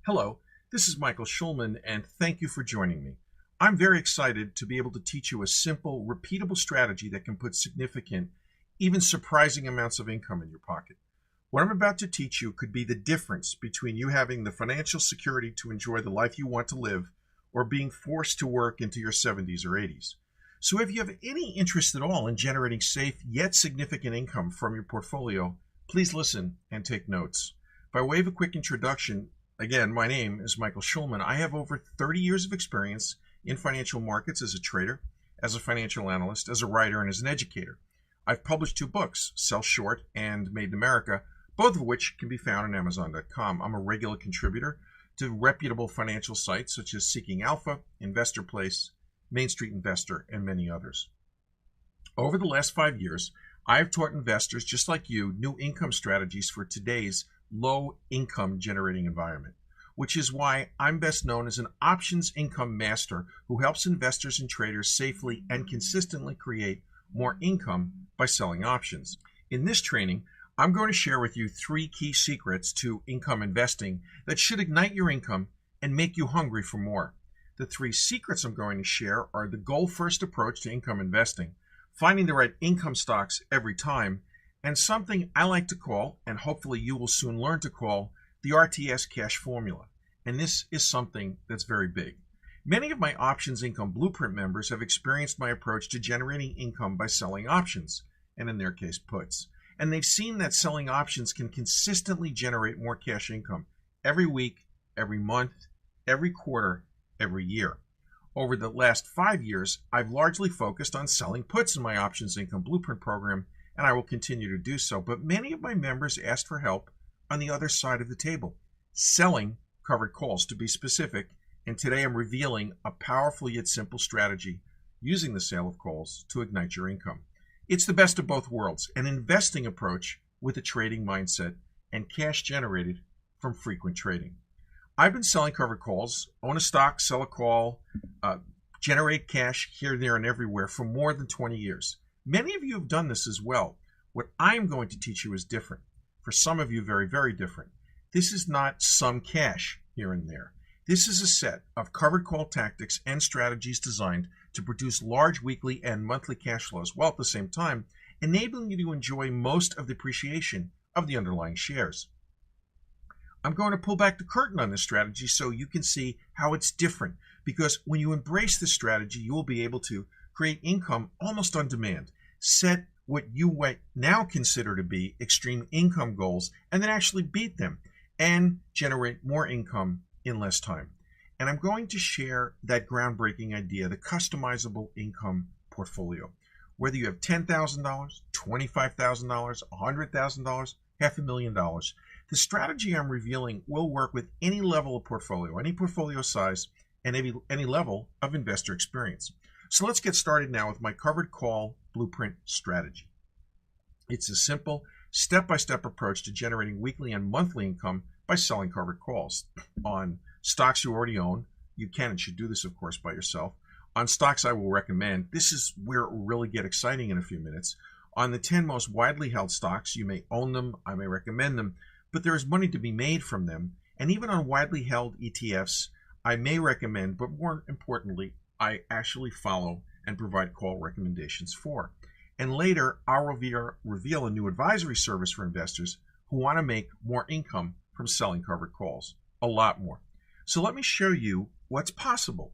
Hello, this is Michael Schulman, and thank you for joining me. I'm very excited to be able to teach you a simple, repeatable strategy that can put significant, even surprising amounts of income in your pocket. What I'm about to teach you could be the difference between you having the financial security to enjoy the life you want to live or being forced to work into your 70s or 80s. So if you have any interest at all in generating safe yet significant income from your portfolio, please listen and take notes. By way of a quick introduction, again, my name is Michael Schulman. I have over 30 years of experience in financial markets as a trader, as a financial analyst, as a writer, and as an educator. I've published 2 books, Sell Short and Made in America, both of which can be found on Amazon.com. I'm a regular contributor to reputable financial sites such as Seeking Alpha, Investor Place, Main Street Investor, and many others. Over the last 5 years, I've taught investors just like you new income strategies for today's low income generating environment, which is why I'm best known as an options income master who helps investors and traders safely and consistently create more income by selling options. In this training, I'm going to share with you 3 key secrets to income investing that should ignite your income and make you hungry for more. The 3 secrets I'm going to share are the goal-first approach to income investing, finding the right income stocks every time, and something I like to call, and hopefully you will soon learn to call, the RTS cash formula. And this is something that's very big. Many of my Options Income Blueprint members have experienced my approach to generating income by selling options, and in their case, puts. And they've seen that selling options can consistently generate more cash income every week, every month, every quarter, every year. Over the last 5 years, I've largely focused on selling puts in my Options Income Blueprint program, and I will continue to do so. But many of my members asked for help on the other side of the table, selling covered calls to be specific, and today I'm revealing a powerful yet simple strategy using the sale of calls to ignite your income. It's the best of both worlds, an investing approach with a trading mindset and cash generated from frequent trading. I've been selling covered calls, own a stock, sell a call, generate cash here, there, and everywhere for more than 20 years. Many of you have done this as well. What I'm going to teach you is different. For some of you, very, very different. This is not some cash here and there. This is a set of covered call tactics and strategies designed to produce large weekly and monthly cash flows, while at the same time enabling you to enjoy most of the appreciation of the underlying shares. I'm going to pull back the curtain on this strategy so you can see how it's different, because when you embrace this strategy, you will be able to create income almost on demand, set what you might now consider to be extreme income goals, and then actually beat them and generate more income in less time. And I'm going to share that groundbreaking idea, the customizable income portfolio. Whether you have $10,000, $25,000, $100,000, $500,000, the strategy I'm revealing will work with any level of portfolio, any portfolio size, and any level of investor experience. So let's get started now with my covered call blueprint strategy. It's a simple, step-by-step approach to generating weekly and monthly income by selling covered calls on stocks you already own. You can and should do this, of course, by yourself. On stocks I will recommend, this is where it will really get exciting in a few minutes. On the 10 most widely held stocks, you may own them, I may recommend them, but there is money to be made from them. And even on widely held ETFs, I may recommend, but more importantly, I actually follow and provide call recommendations for. And later, I'll reveal a new advisory service for investors who want to make more income from selling covered calls, a lot more. So let me show you what's possible.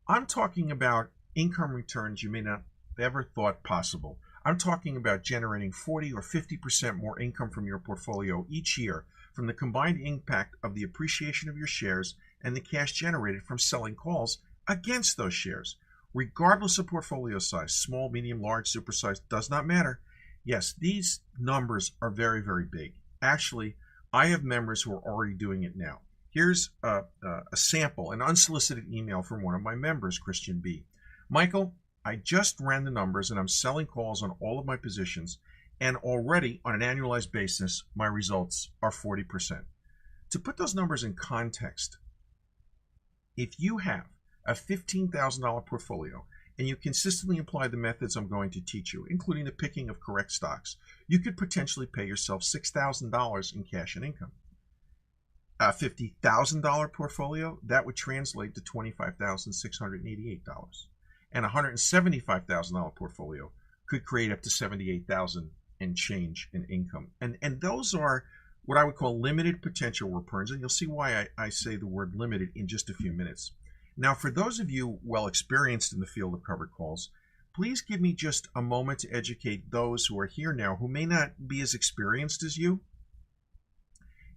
I'm talking about income returns you may not have ever thought possible. I'm talking about generating 40 or 50% more income from your portfolio each year from the combined impact of the appreciation of your shares and the cash generated from selling calls against those shares, regardless of portfolio size, small, medium, large, supersized, does not matter. Yes, these numbers are very, very big. Actually, I have members who are already doing it now. Here's a sample, an unsolicited email from one of my members, Christian B. Michael, I just ran the numbers and I'm selling calls on all of my positions, and already on an annualized basis, my results are 40%. To put those numbers in context, if you have a $15,000 portfolio and you consistently apply the methods I'm going to teach you, including the picking of correct stocks, you could potentially pay yourself $6,000 in cash and income. a $50,000 portfolio, that would translate to $25,688. And a $175,000 portfolio could create up to $78,000 and change in income. And those are what I would call limited potential returns. And you'll see why I say the word limited in just a few minutes. Now, for those of you well experienced in the field of covered calls, please give me just a moment to educate those who are here now who may not be as experienced as you.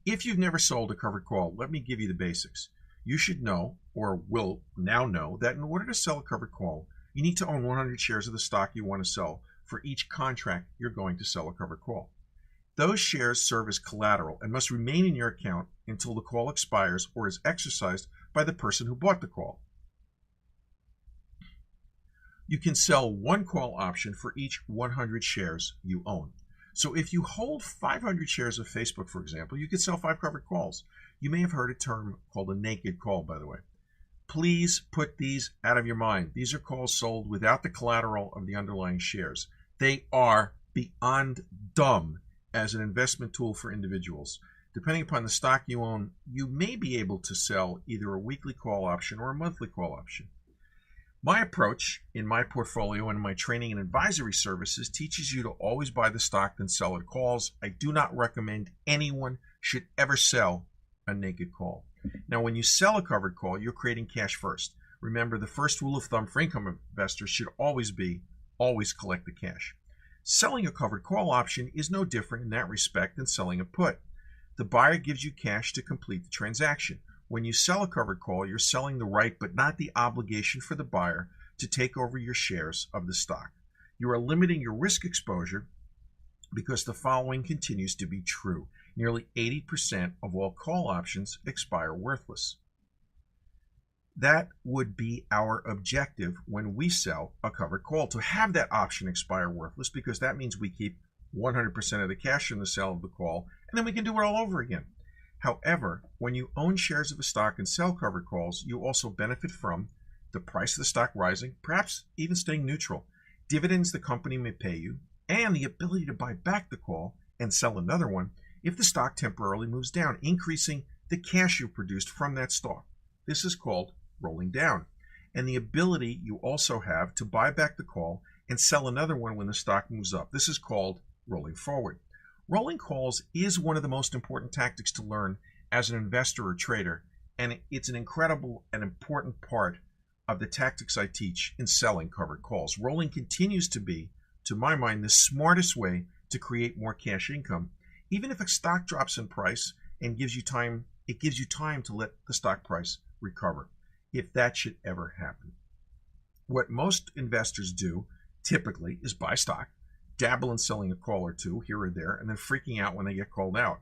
If you've never sold a covered call, let me give you the basics. You should know, or will now know, that in order to sell a covered call, you need to own 100 shares of the stock you want to sell for each contract you're going to sell a covered call. Those shares serve as collateral and must remain in your account until the call expires or is exercised by the person who bought the call. You can sell one call option for each 100 shares you own. So if you hold 500 shares of Facebook, for example, you could sell 5 covered calls. You may have heard a term called a naked call, by the way. Please put these out of your mind. These are calls sold without the collateral of the underlying shares. They are beyond dumb as an investment tool for individuals. Depending upon the stock you own, you may be able to sell either a weekly call option or a monthly call option. My approach in my portfolio and my training and advisory services teaches you to always buy the stock then sell at calls. I do not recommend anyone should ever sell a naked call. Now, when you sell a covered call, you're creating cash first. Remember, the first rule of thumb for income investors should always be, always collect the cash. Selling a covered call option is no different in that respect than selling a put. The buyer gives you cash to complete the transaction. When you sell a covered call, you're selling the right but not the obligation for the buyer to take over your shares of the stock. You are limiting your risk exposure because the following continues to be true. Nearly 80% of all call options expire worthless. That would be our objective when we sell a covered call, to have that option expire worthless, because that means we keep 100% of the cash from the sale of the call, and then we can do it all over again. However, when you own shares of a stock and sell covered calls, you also benefit from the price of the stock rising, perhaps even staying neutral, dividends the company may pay you, and the ability to buy back the call and sell another one if the stock temporarily moves down, increasing the cash you produced from that stock. This is called rolling down. And the ability you also have to buy back the call and sell another one when the stock moves up. This is called rolling forward. Rolling calls is one of the most important tactics to learn as an investor or trader, and it's an incredible and important part of the tactics I teach in selling covered calls. Rolling continues to be, to my mind, the smartest way to create more cash income. Even if a stock drops in price and gives you time, it gives you time to let the stock price recover, if that should ever happen. What most investors do typically is buy stock, dabble in selling a call or two here or there, and then freaking out when they get called out.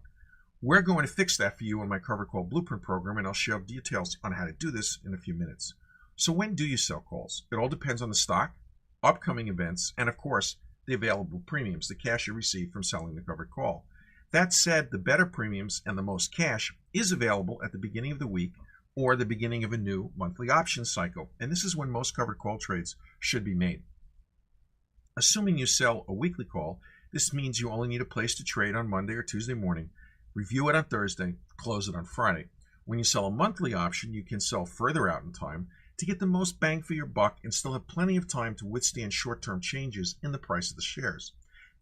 We're going to fix that for you in my Covered Call Blueprint program, and I'll share details on how to do this in a few minutes. So when do you sell calls? It all depends on the stock, upcoming events, and of course, the available premiums, the cash you receive from selling the covered call. That said, the better premiums and the most cash is available at the beginning of the week or the beginning of a new monthly option cycle, and this is when most covered call trades should be made. Assuming you sell a weekly call, this means you only need a place to trade on Monday or Tuesday morning, review it on Thursday, close it on Friday. When you sell a monthly option, you can sell further out in time to get the most bang for your buck and still have plenty of time to withstand short-term changes in the price of the shares.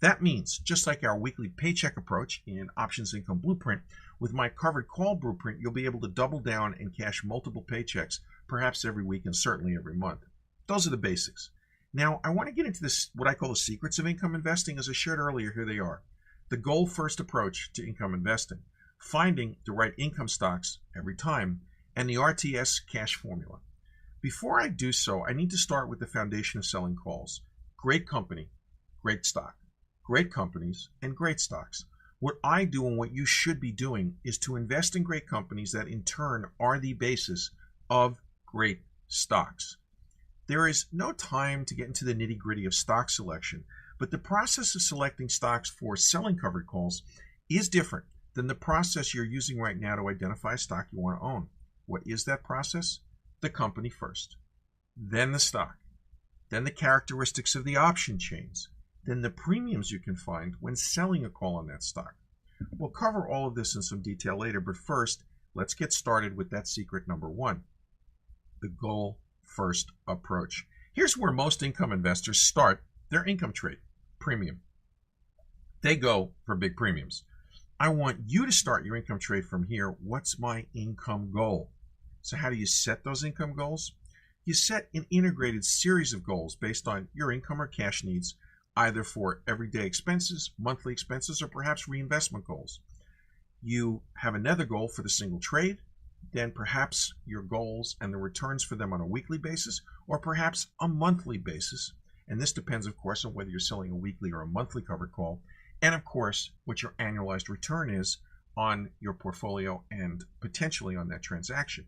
That means, just like our weekly paycheck approach in Options Income Blueprint, with my Covered Call Blueprint, you'll be able to double down and cash multiple paychecks, perhaps every week and certainly every month. Those are the basics. Now, I want to get into this, what I call the secrets of income investing. As I shared earlier, here they are. The goal-first approach to income investing, finding the right income stocks every time, and the RTS cash formula. Before I do so, I need to start with the foundation of selling calls. Great company, great stock. Great companies and great stocks. What I do and what you should be doing is to invest in great companies that in turn are the basis of great stocks. There is no time to get into the nitty-gritty of stock selection, but the process of selecting stocks for selling covered calls is different than the process you're using right now to identify a stock you want to own. What is that process? The company first, then the stock, then the characteristics of the option chains, then the premiums you can find when selling a call on that stock. We'll cover all of this in some detail later, but first, Let's get started with that secret number one, the goal first approach. Here's where most income investors start their income trade, premium. They go for big premiums. I want you to start your income trade from here. What's my income goal? So how do you set those income goals? You set an integrated series of goals based on your income or cash needs, either for everyday expenses, monthly expenses, or perhaps reinvestment goals. You have another goal for the single trade, then perhaps your goals and the returns for them on a weekly basis, or perhaps a monthly basis. And this depends, of course, on whether you're selling a weekly or a monthly covered call, and of course, what your annualized return is on your portfolio and potentially on that transaction.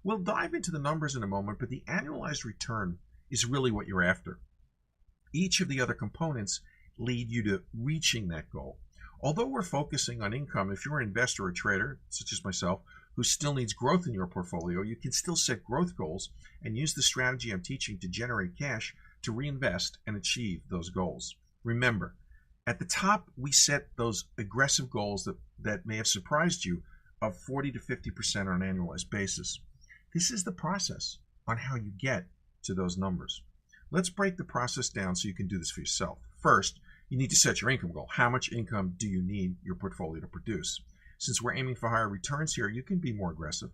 We'll dive into the numbers in a moment, but the annualized return is really what you're after. Each of the other components lead you to reaching that goal. Although we're focusing on income, if you're an investor or trader, such as myself, who still needs growth in your portfolio, you can still set growth goals and use the strategy I'm teaching to generate cash to reinvest and achieve those goals. Remember, at the top, we set those aggressive goals that may have surprised you of 40 to 50% on an annualized basis. This is the process on how you get to those numbers. Let's break the process down so you can do this for yourself. First, you need to set your income goal. How much income do you need your portfolio to produce? Since we're aiming for higher returns here, you can be more aggressive.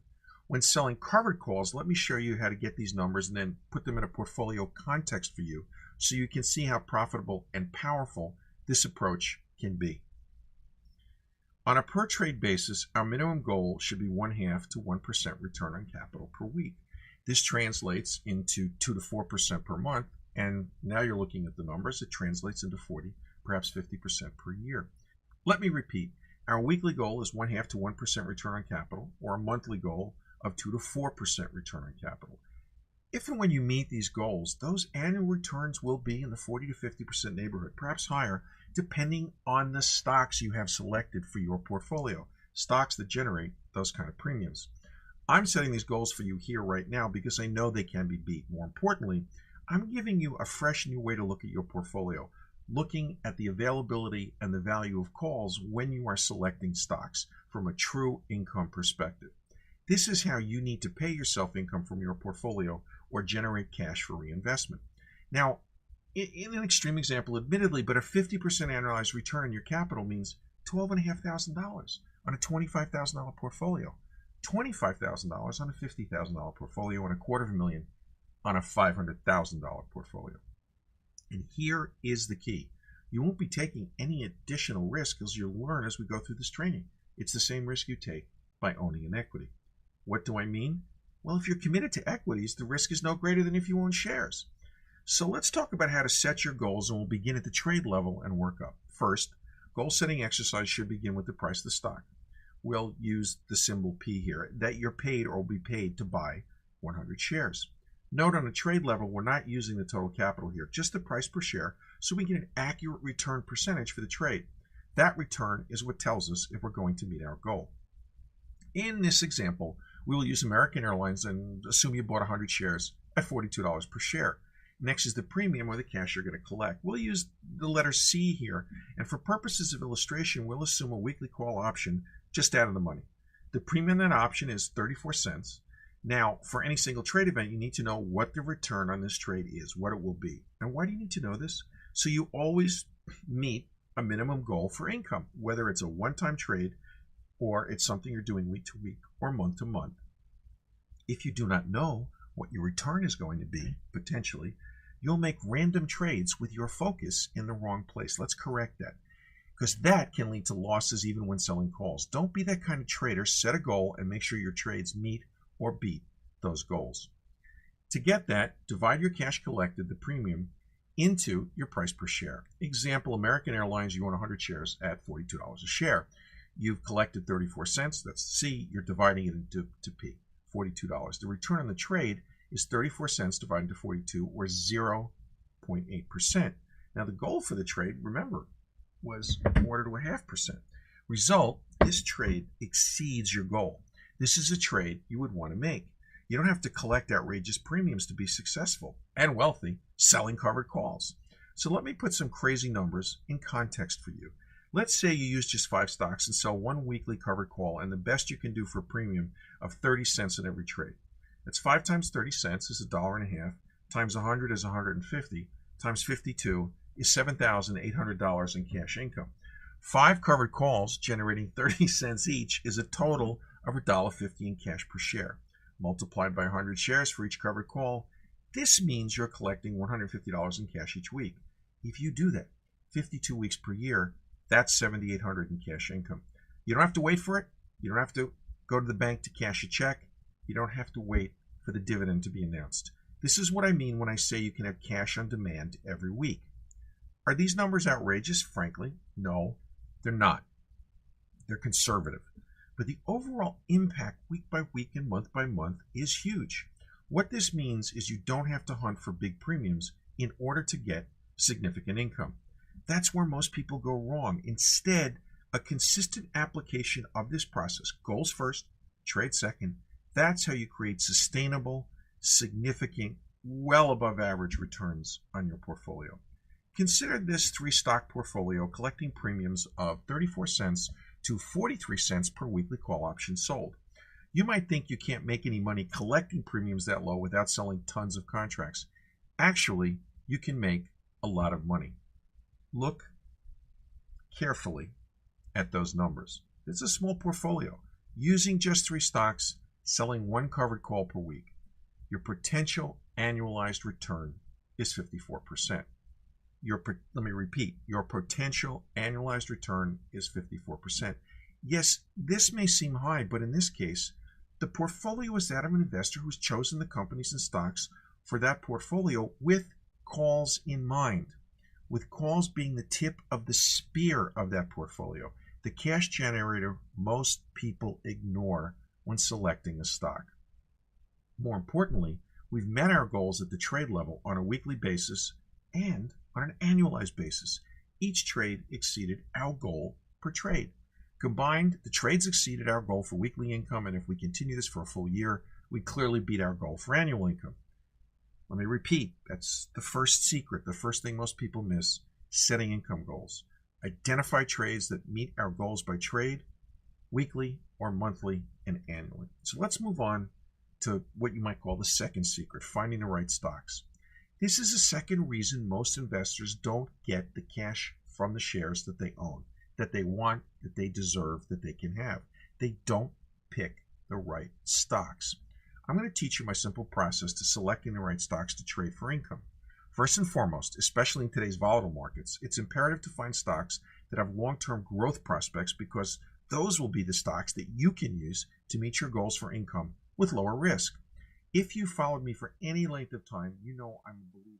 When selling covered calls, let me show you how to get these numbers and then put them in a portfolio context for you so you can see how profitable and powerful this approach can be. On a per trade basis, our minimum goal should be 0.5 to 1% return on capital per week. This translates into 2 to 4% per month, and now you're looking at the numbers, it translates into 40, perhaps 50% per year. Let me repeat, our weekly goal is 0.5 to 1% return on capital, or a monthly goal of 2 to 4% return on capital. If and when you meet these goals, those annual returns will be in the 40 to 50% neighborhood, perhaps higher, depending on the stocks you have selected for your portfolio, stocks that generate those kind of premiums. I'm setting these goals for you here right now because I know they can be beat. More importantly, I'm giving you a fresh new way to look at your portfolio, looking at the availability and the value of calls when you are selecting stocks from a true income perspective. This is how you need to pay yourself income from your portfolio or generate cash for reinvestment. Now, in an extreme example, admittedly, but a 50% annualized return on your capital means $12,500 on a $25,000 portfolio, $25,000 on a $50,000 portfolio, and $250,000 on a $500,000 portfolio. And here is the key. You won't be taking any additional risk as you'll learn as we go through this training. It's the same risk you take by owning an equity. What do I mean? Well, if you're committed to equities, the risk is no greater than if you own shares. So let's talk about how to set your goals, and we'll begin at the trade level and work up. First, goal setting exercise should begin with the price of the stock. We'll use the symbol P here, that you're paid or will be paid to buy 100 shares. Note on a trade level, we're not using the total capital here, just the price per share, so we get an accurate return percentage for the trade. That return is what tells us if we're going to meet our goal. In this example, we will use American Airlines and assume you bought 100 shares at $42 per share. Next is the premium, or the cash you're going to collect. We'll use the letter C here, and for purposes of illustration, we'll assume a weekly call option just out of the money. The premium on that option is 34 cents. Now, for any single trade event, you need to know what the return on this trade is, what it will be. And why do you need to know this? So you always meet a minimum goal for income, whether it's a one-time trade or it's something you're doing week to week or month to month. If you do not know what your return is going to be, potentially, you'll make random trades with your focus in the wrong place. Let's correct that, because that can lead to losses even when selling calls. Don't be that kind of trader. Set a goal and make sure your trades meet or beat those goals. To get that, divide your cash collected, the premium, into your price per share. Example, American Airlines, you own 100 shares at $42 a share. You've collected 34 cents, that's C, you're dividing it into P, $42. The return on the trade is 34 cents divided into 42, or 0.8%. Now the goal for the trade, remember, was 1.5%. Result, this trade exceeds your goal. This is a trade you would want to make. You don't have to collect outrageous premiums to be successful and wealthy selling covered calls. So let me put some crazy numbers in context for you. Let's say you use just 5 stocks and sell one weekly covered call, and the best you can do for a premium of 30 cents in every trade. That's 5 times 30 cents is $1.50, times 100 is 150, times 52 is $7,800 in cash income. 5 covered calls generating 30 cents each is a total of $1.50 in cash per share. Multiplied by 100 shares for each covered call, this means you're collecting $150 in cash each week. If you do that 52 weeks per year, that's $7,800 in cash income. You don't have to wait for it. You don't have to go to the bank to cash a check. You don't have to wait for the dividend to be announced. This is what I mean when I say you can have cash on demand every week. Are these numbers outrageous? Frankly, no, they're not. They're conservative. But the overall impact week by week and month by month is huge. What this means is you don't have to hunt for big premiums in order to get significant income. That's where most people go wrong. Instead, a consistent application of this process, goals first, trade second, that's how you create sustainable, significant, well above average returns on your portfolio. Consider this 3-stock portfolio collecting premiums of 34 cents to 43 cents per weekly call option sold. You might think you can't make any money collecting premiums that low without selling tons of contracts. Actually, you can make a lot of money. Look carefully at those numbers. It's a small portfolio. Using just 3 stocks, selling 1 covered call per week, your potential annualized return is 54%. Let me repeat, your potential annualized return is 54%. Yes, this may seem high, but in this case, the portfolio is that of an investor who's chosen the companies and stocks for that portfolio with calls in mind, with calls being the tip of the spear of that portfolio, the cash generator most people ignore when selecting a stock. More importantly, we've met our goals at the trade level on a weekly basis and on an annualized basis. Each trade exceeded our goal per trade. Combined, the trades exceeded our goal for weekly income, and if we continue this for a full year, we clearly beat our goal for annual income. Let me repeat, that's the first secret, the first thing most people miss, setting income goals. Identify trades that meet our goals by trade, weekly or monthly and annually. So let's move on to what you might call the second secret, finding the right stocks. This is a second reason most investors don't get the cash from the shares that they own, that they want, that they deserve, that they can have. They don't pick the right stocks. I'm going to teach you my simple process to selecting the right stocks to trade for income. First and foremost, especially in today's volatile markets, it's imperative to find stocks that have long-term growth prospects because those will be the stocks that you can use to meet your goals for income with lower risk. If you followed me for any length of time, you know I'm a believer.